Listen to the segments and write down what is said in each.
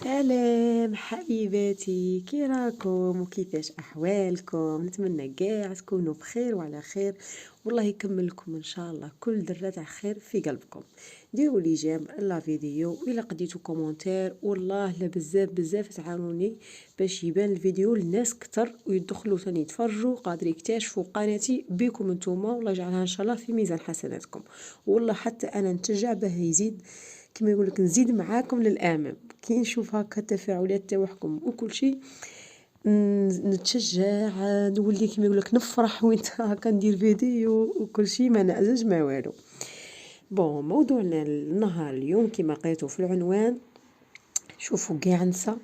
سلام حبيباتي، كي راكم وكيفاش احوالكم؟ نتمنى كاع تكونوا بخير وعلى خير، والله يكمل لكم ان شاء الله كل ذره تاع خير في قلبكم. ديروا لي جيم لا فيديو ولا قديتوا كومونتير، والله لا بزاف تعاونوني باش يبان الفيديو للناس كتر ويدخلوا ثاني يتفرجوا قادر يكتشفوا قناتي بكم انتوما، والله يجعلها ان شاء الله في ميزان حسناتكم. والله حتى انا نتشجع به يزيد كما يقولك نزيد معاكم للامام كي نشوف هكا التفاعلات تاعكم وكل شيء. نتشجع نولي كما يقولك نفرح وين هكا ندير فيديو وكل شيء ما نعزج ما والو. بون موضوعنا النهار اليوم كما قريتو في العنوان، شوفوا كاع نسا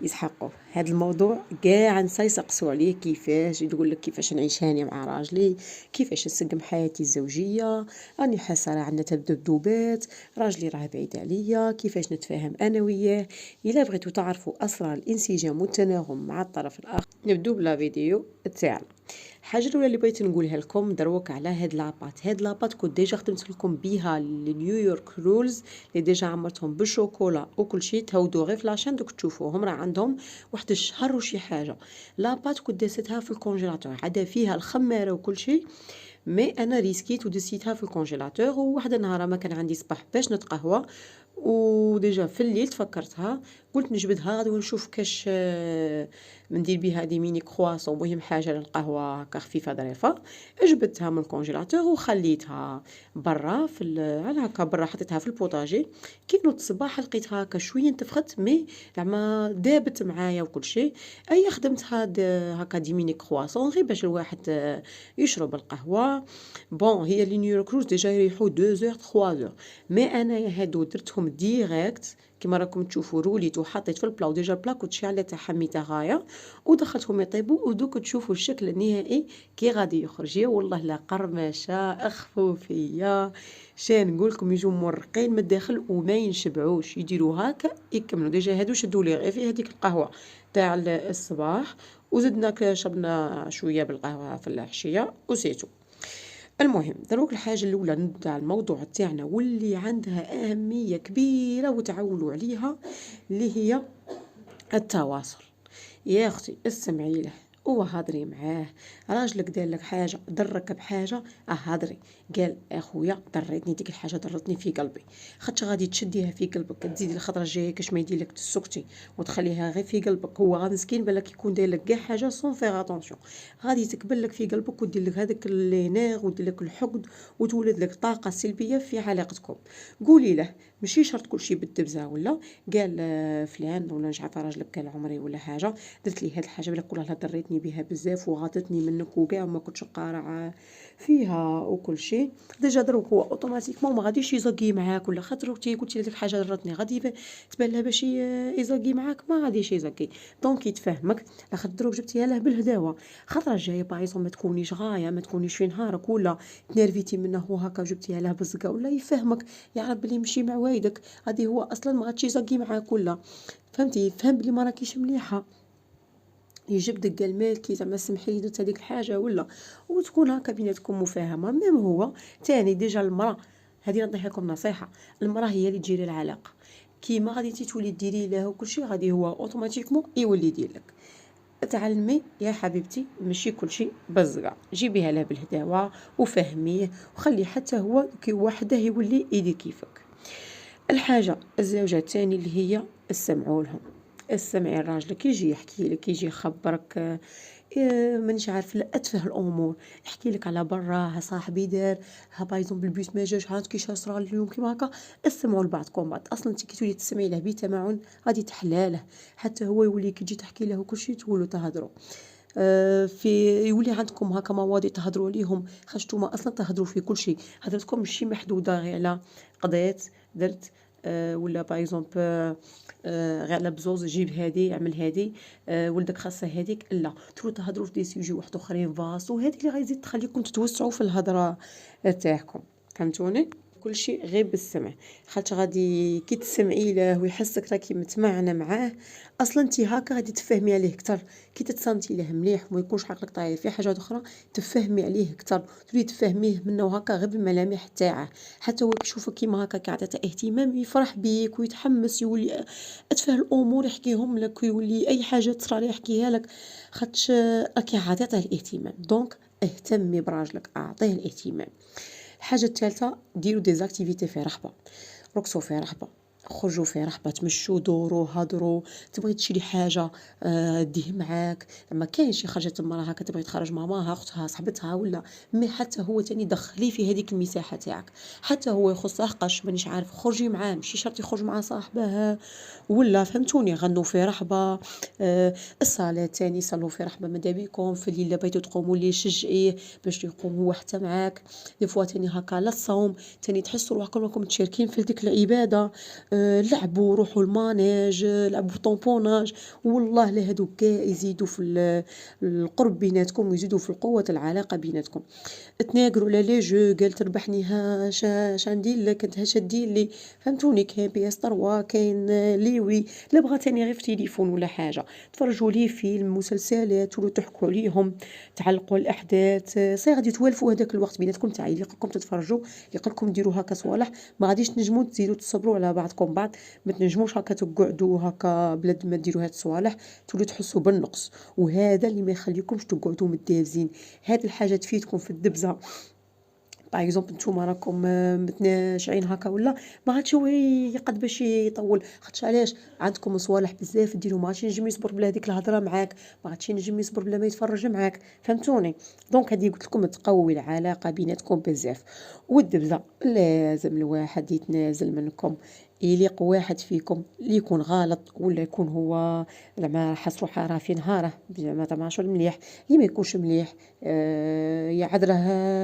يسحقوا هذا الموضوع، كاع نسا يسقسوا عليه كيفاش يقول لك كيفاش نعيش هاني مع راجلي، كيفاش نسقم حياتي الزوجيه، راني حاسه راه عندنا تذبذبات، راجلي راه بعيد عليا، كيفاش نتفاهم انا وياه. الا بغيتوا تعرفوا اسرار الانسجام والتناغم مع الطرف الاخر نبدو بلا فيديو تاعنا. الحاجه الاولى اللي بغيت نقولها لكم دروك على هاد لاباط كنت ديجا خدمت لكم بيها لنيويورك رولز اللي ديجا عمرتهم بالشوكولا وكل شيء، تهودوا غير في لاشين دوك تشوفوهم راه عندهم واحد الشهر وشي حاجه. لاباط كنت دستها في الكونجيلاتور عدا فيها الخماره وكل شيء، مي انا ريسكيت ودسيتها في الكونجيلاتور. وواحد النهار ما كان عندي صباح باش نتقهوى وديجا في الليل تفكرتها، قلت نجبدها غادي ونشوف كاش ندير بها دي ميني كرواسون، مهم حاجه للقهوه هكا خفيفه ظريفه. جبدتها من الكونجيلاتور وخليتها برا على هكا برا، حطيتها في البوطاجي. كي نوض الصباح لقيتها هكا شويه انتفخت، مي زعما دابت معايا وكل شيء. اي خدمتها هكا دي ميني كرواسون غير باش الواحد يشرب القهوه. بون هي لي نيويورك روز ديجا يريحوا 2 اور 3 اور، مي انا هادو درتهم ديريكت كيما راكم تشوفوا، روليت وحطيت في البلا وديجا البلا كنت شاعله تاع حميتها غايه ودخلتهم يطيبوا، ودوك تشوفوا الشكل النهائي كي غادي يخرج. يا والله لا قرمشه اخفوا فيا، شان نقول لكم يجوا مرقين من الداخل وما ينشبعوش، يديروا هكا يكملوا. ديجا هادو شدوا لي غير في هذيك القهوه تاع الصباح، وزدنا شربنا شويه بالقهوه في العشيه وسيتو. المهم دروك الحاجة الأولى نبدأ الموضوع تاعنا واللي عندها أهمية كبيرة وتعولوا عليها، اللي هي التواصل. يا أختي استمعي له وهضري معاه. راجلك دار لك حاجة، ضرك بحاجة، هضري. قال اخويا ضريتني ديك الحاجة، ضرتني في قلبي، خاطش غادي تشديها في قلبك تزيدي الخطرة الجاية كاش ما يدير لك تسكتي وتخليها غير في قلبك. هو غا مسكين بالك يكون داير لك كاع حاجة سون فيغ اتونسيون، غادي تكبل لك في قلبك ودير لك هذاك اللي ناغ ودير لك الحقد وتولد لك طاقة سلبية في علاقتكم. قولي له ماشي شرط كل شيء بالدبزة، ولا قال فلان ولا مش عارفه راجلك قال عمري ولا حاجه درت لي هاد الحاجه بالك والله ضريتني بها بزاف وغاطتني منك وكاع وما كنتش قارعه فيها وكل شيء. ديجا دروك هو اوتوماتيكمون ما غاديش يزقي معاك، ولا خاطر قلتي لك حاجه ضرتني غادي تبان له باش يزقي معاك، ما غاديش يزقي. دونك يتفهمك لاخاطر دروك جبتيها له بالهداوه. خاطر الجايه باغيزون ما تكونيش غايه، ما تكونيش في نهارك ولا تنرفيتي منه وهكا جبتيها له بالزقه، ولا يفهمك يعرف بلي مشي مع وايدك غادي هو اصلا ما غاديش يزقي معاك، ولا فهمتي يفهم بلي ما راكيش مليحه، يجب دق المال كي زعما سمحي لي درت هذيك الحاجه ولا، وتكون هكا بيناتكم مفاهمه. ميم هو تاني ديجا المراه، هذه نعطيها لكم نصيحه، المراه هي اللي تجيري العلاقه، كيما غادي تولي ديري له وكل شيء غادي هو اوتوماتيكمون يولي يدير لك. تعلمي يا حبيبتي ماشي كل شيء بالزقه، جيبيها له بالهداوه وفهميه وخلي حتى هو كي وحده يولي يدير كيفك. الحاجه الزوجه الثاني اللي هي السمعوا لهم. السمعي راجلك يجي يحكي لك، يجي يخبرك مانيش عارف الاتفه الامور، يحكي لك على برا صاحبي دار ها بايزون بالبيس ما جاش، ها كي صرا اليوم كيما هكا. اسمعوا لبعضكم بعض، اصلا انت كي تولي تسمعي له بتمعن غادي تحلاله، حتى هو يولي كي تجي تحكي له كل شيء تولوا تهضروا في يولي عندكم هكا مواضيع تهضروا عليهم، خاطر اصلا تهضروا في كل شيء. هضرتكم ماشي محدوده غير على قضيت درت ولا باغ اكزومبل غير على بزوز جيب هادي اعمل هادي ولدك خاصه هذيك، لا تروحوا تهضروا في دي سوجي واحد اخرين فاس، وهذيك اللي غيزيد تخليكم تتوسعوا في الهضره تاعكم. فهمتوني؟ كل شيء غير بالسمع، خاطر غادي كي تسمعي له ويحسك راكي متمعنه معاه اصلا انت هكا غادي تفهمي عليه اكثر. كي تتصنتي له مليح وما يكونش عقلك طاير في حاجه اخرى تفهمي عليه اكثر، تولي تفهميه منه هكا غير بالملامح تاعه. حتى هو كيشوفك كيما هكا كي عطيته اهتمام يفرح بيك ويتحمس، يولي اتفه الامور يحكيهم لك، ويولي اي حاجه تصرى ليه يحكيها لك، خاطش راكي عطيته الاهتمام. دونك اهتمي براجلك، اعطيه الاهتمام. الحاجه الثالثه ديروا ديزاكتيفيتي في رحبه، رقصوا في رحبه، خرجوا في رحبه، تمشوا دوروا هضروا. تبغي تشري حاجه ديه معاك، ما كاين شي خرجت المراه هكا تبغي تخرج مع ماماها اختها صاحبتها ولا مي، حتى هو تاني دخليه في هذيك المساحه تاعك. حتى هو يخص حقاش مانيش عارف خرجي معاه، ماشي شرط يخرج مع صاحبه ولا فهمتوني. غنوا في رحبه. الصلاه تاني صلوا في رحبه، ماذا بيكم في الليل بغيتو تقوموا ليه شجعيه باش يقوم هو حتى معاك. دي فوا تاني هكا للصوم تاني تحسوا روحكم راكم متشاركين في ديك العباده. لعبوا، روحوا المانيج، لعبوا طومبوناج. والله لهادو كاع يزيدوا في القرب بيناتكم ويزيدوا في القوه العلاقه بيناتكم. تناقروا على لي جو، قال تربحني ها شندير لك انت هاش دير لي، فهمتوني. كاين بي اس 3 كاين ليوي، لا بغا تاني غير في تليفون ولا حاجه تفرجوا ليه فيلم مسلسلات ولا تحكوا عليهم، تعلقوا الاحداث. صاي غادي توالفوا هذاك الوقت بيناتكم تاع يليقكم تتفرجوا، يليقكم ديروا هكا صوالح. ما غاديش تنجموا تزيدوا تصبروا على بعضكم بعض، ما تنجموش هكا تقعدوا هكا بلا ما ديروا هاد الصوالح، تولوا تحسوا بالنقص. وهذا اللي ما يخليكمش تقعدوا متدابزين. هاد الحاجه تفيدكم في الدبزه. باغ اكزومبل نتوما راكم متناشعين هكا ولا، ما غاديش هو يقد باش يطول، خاطش علاش عندكم صوالح بزاف ديروا، ما غاديش ينجم يصبر بلا هذيك الهضره معاك، ما غاديش ينجم يصبر بلا ما يتفرج معاك، فهمتوني. دونك هذه قلت لكم تقوي العلاقه بيناتكم بزاف. والدبزه لازم الواحد يتنازل منكم، يليق واحد فيكم اللي يكون غلط ولا يكون هو زعما حس روحه راه في نهاره زعما ماشي مليح، اللي ما يكونش مليح يعذره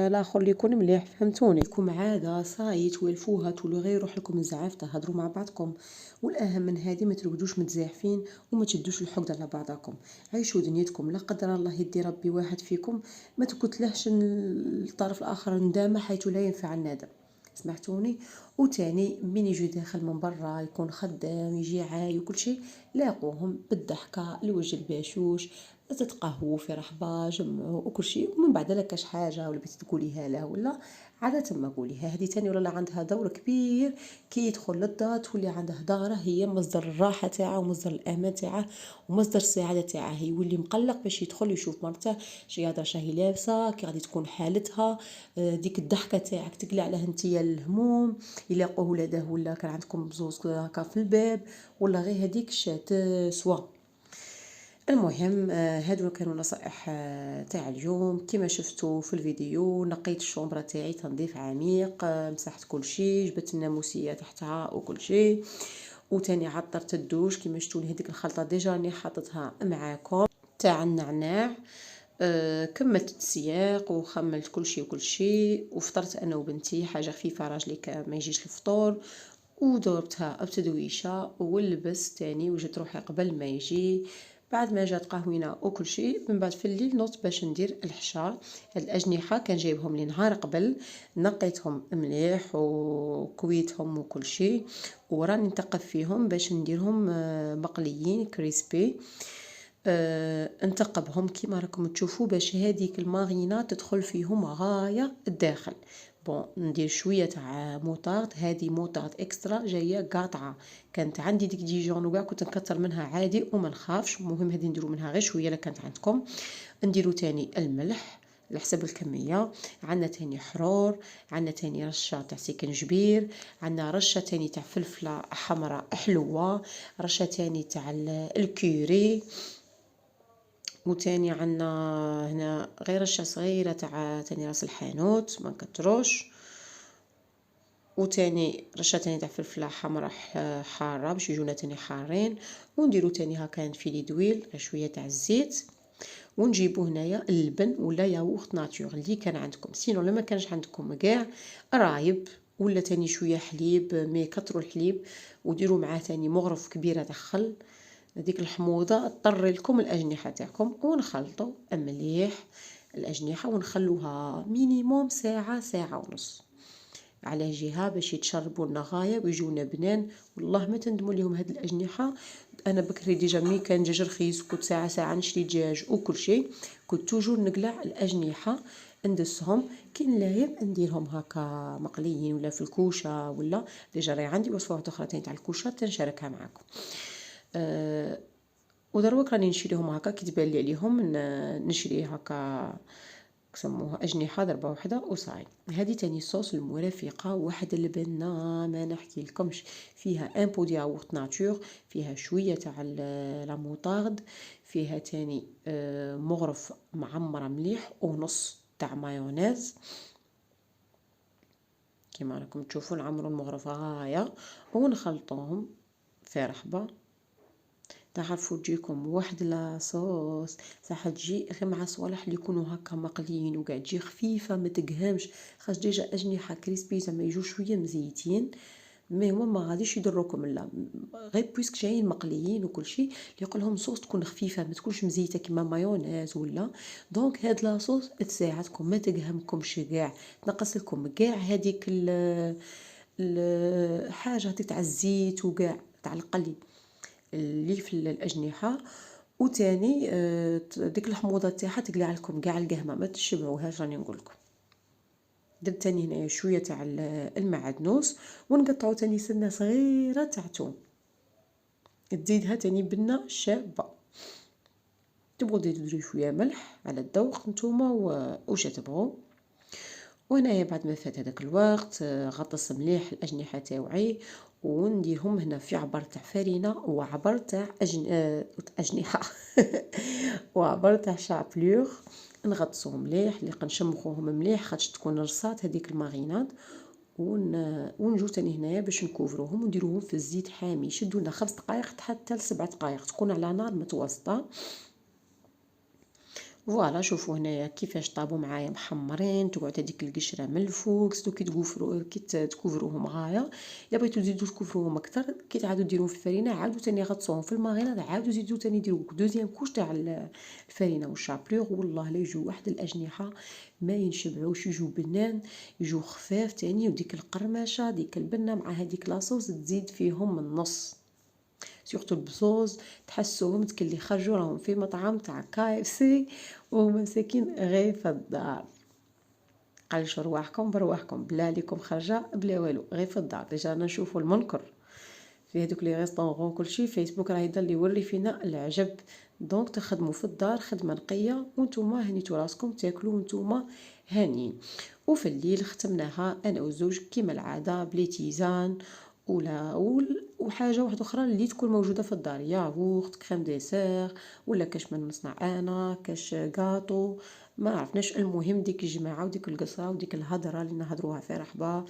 الاخر اللي يكون مليح، فهمتوني. يكون عاده صاي توالفوها تولوا غير روح لكم زعاف تهضروا مع بعضكم. والاهم من هذه ما ترقدوش متزاحفين وما تشدوش الحقد على بعضكم، عيشوا دنيتكم. لا قدر الله يدي ربي واحد فيكم ما تكتلهش الطرف الاخر ندامه حيث لا ينفع الندم، سمعتوني. وتاني من يجي داخل من برا يكون خدام يجي عاي وكل شيء، لاقوهم بالضحكه الوجه الباشوش، تتقهووا في رحبه جمعوا وكل شيء. ومن بعد لا كاش حاجه ولا بغيتي تقوليها له ولا عاده ما قوليها، هذه تاني ولا عندها دور كبير. كي يدخل للدار تولي عندها داره هي مصدر الراحه تاعه ومصدر الامان تاعه ومصدر السعاده تاعه. هي يولي مقلق باش يدخل يشوف مرته شي هذا شاهي لابسه كي غادي تكون حالتها. ديك الضحكه تاعك تقلع له نتيا الهموم، يلاقوه ولده ولا كان عندكم بزوز هكا في الباب ولا غير هذيك شات سوا. المهم هادو كانوا نصائح تاع اليوم. كما شفتوا في الفيديو نقيت الشومبره تاعي تنظيف عميق، مسحت كل شيء، جبت الناموسيه تحتها وكل شيء، وتاني عطرت الدوش كما شفتوا لي. هذيك الخلطه ديجا راني حاطتها معاكم تاع النعناع. كملت السياق وخملت كل شيء وكل شيء، وفطرت انا وبنتي حاجه خفيفه راجلي ما يجيش الفطور، وضربتها بتدويشه ولبست تاني وجدت روحي قبل ما يجي. بعد ما جات قهوينا وكل شيء من بعد في الليل نوضت باش ندير الحشا. هاد الاجنحه كان جايبهم لي نهار قبل، نقيتهم مليح وكويتهم وكل شيء، وراني نتقف فيهم باش نديرهم مقليين كريسبي. نتقبهم كيما راكم تشوفوا باش هذيك المارينا تدخل فيهم غايه الداخل. بون ندير شويه تاع موطارد، هذه موطارد اكسترا جايه قاطعه، كانت عندي ديك ديجون وكاع كنت نكثر منها عادي وما نخافش. المهم هذه نديروا منها غير شويه لا كانت عندكم. نديروا تاني الملح على حسب الكميه، عندنا تاني حرور، عندنا تاني رشه تاع سكنجبير، عندنا رشه تاني تاع فلفله حمراء حلوه، رشه تاني تاع الكوري، وتاني عنا هنا غير رشه صغيره تاع تاني راس الحانوت ما نكتروش، وتاني رشه تاني تاع فلفله حمراء حاره باش يجونا تاني حارين. ونديرو تاني هكا فيلي دويل غير شويه تاع الزيت، ونجيبو هنايا اللبن ولا ياغورت ناتور اللي كان عندكم. سينو لما كانش عندكم كاع رايب ولا تاني شويه حليب، مي كتروا الحليب وديروا معاه تاني مغرف كبيره تاع خل. هذيك الحموضه تطري لكم الاجنحه تاعكم، ونخلطوا مليح الاجنحه ونخلوها مينيموم ساعه ساعه ونص. على جهة باش يتشربوا لنا غاية ويجونا بنان. والله ما تندموا ليهم هاد الأجنحة. أنا بكري ديجا ملي كان دجاج رخيص كنت ساعة نشري دجاج وكل شيء، كنت توجور نقلع الأجنحة ندسهم. كاين الايام نديرهم هكا مقليين ولا في الكوشه، ولا ديجا راهي عندي وصفه واحده اخرى تاع الكوشه تنشاركها معكم. ودروك راني نشريهم هكا كي تبان لي عليهم نشري هكا كسموها أجنحة ضربة واحدة وصاي. هذه تاني صوص المرافقة، واحد البنة ما نحكي لكمش، فيها ان بو دياورت ناتور، فيها شوية تاع لا موطارد، فيها تاني مغرف معمرة مليح ونص تاع مايونيز. كيما راكم تشوفوا نعمروا المغرفة غاية ونخلطوهم في رحبة. تعرفوا تجيكم واحد لاصوص صح تجي غير مع صوالح اللي يكونوا هكا مقليين وقاعد تجي خفيفه ما تقهمش، خاص ديجا اجنحه كريسبي زعما يجوا شويه مزيتين، مي هما ما غاديش يضروكم لا، غير بويسك جايين مقليين وكل شيء يقول لهم صوص تكون خفيفه ما تكونش مزيته كيما مايونيز ولا. دونك هاد لاصوص تساعدكم ما تقهمكمش كاع، تنقص لكم كاع هذيك الحاجه تاع الزيت وكاع تاع القلي اللي في الأجنحة. وتاني ديك الحموضه تاعها تقلع لكم كاع القهمه ما تشبعوهاش. راني نقول لكم درت تاني هنايا شويه تاع المعدنوس، ونقطعو تاني سنه صغيره تاع توم، تزيدها تاني بنه شابه. تبغوا ديروا شويه ملح على الذوق نتوما واش تبغوا. وهنايا بعد ما فات هذاك الوقت غطس مليح الأجنحة تاوعي ونديرهم هنا في عبر تاع فرينة وعبر تاع أجنحة وعبر تاع شابلور. نغطسوهم مليح اللي نشمخوهم مليح خاطش تكون رصات هذيك الماغيناد. ونجو تاني هنايا باش نكوفروهم ونديروهم في الزيت حامي، يشدوا لنا 5 دقائق حتى ل7 دقائق، تكون على نار متوسطه. فوالا شوفوا هنايا كيفاش طابوا معايا محمرين، تقعد هذيك القشره من الفوق. ستو كي تكوفروهم غايه، الا بغيتو تزيدو تكوفروهم اكثر كي تعادوا ديروهم في الفرينه عاودوا تاني غطسوهم في الماغينه، عاودوا زيدوا تاني ديروا دوزيام كوش تاع الفرينه والشابلور. والله لا يجوا واحد الاجنحه ما ينشبعوش، يجوا بنان يجوا خفاف تاني. وديك القرمشه ديك البنه مع هذيك لاصوص تزيد فيهم النص، سورتو البزوز تحسوهم تكلي خرجوا راهم في مطعم تاع KFC وهما ساكين غير في الدار. قلشوا رواحكم برواحكم، بلا عليكم خرجه بلا والو، غير في الدار. ديجا نشوفوا المنكر في هذوك لي ريستورون كلشي، فيسبوك راه يضل يوري فينا العجب. دونك تخدموا في الدار خدمه نقيه وانتوما هنيتو راسكم تاكلوا وانتوما هانيين. وفي الليل ختمناها انا وزوج كيما العاده بلي تيزان وحاجه واحده اخرى اللي تكون موجوده في الدار، ياغورت كريم ديسير ولا كاش ما نصنع انا كاش غاطو ما عرفناش. المهم ديك الجماعه وديك القصه وديك الهضره اللي نهضروها في رحبه،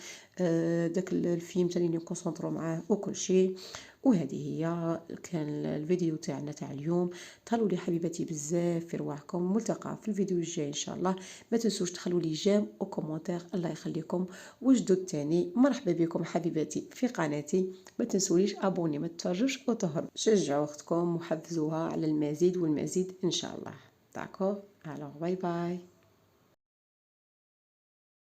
داك الفيلم تاني نكونسونطرو معاه وكل شيء. وهذه هي كان الفيديو تاعنا تاع اليوم. تهلاو لي حبيباتي بزاف في رواحكم، ملتقى في الفيديو الجاي ان شاء الله. ما تنسوش تخلوا لي جيم وكومونتير، الله يخليكم. وجدد تاني مرحبا بكم حبيباتي في قناتي. ما تنسوليش ابوني ما تفرجوش وتهربوا، شجعوا اختكم وحفزوها على المزيد والمزيد ان شاء الله. داكور، الوغ باي باي.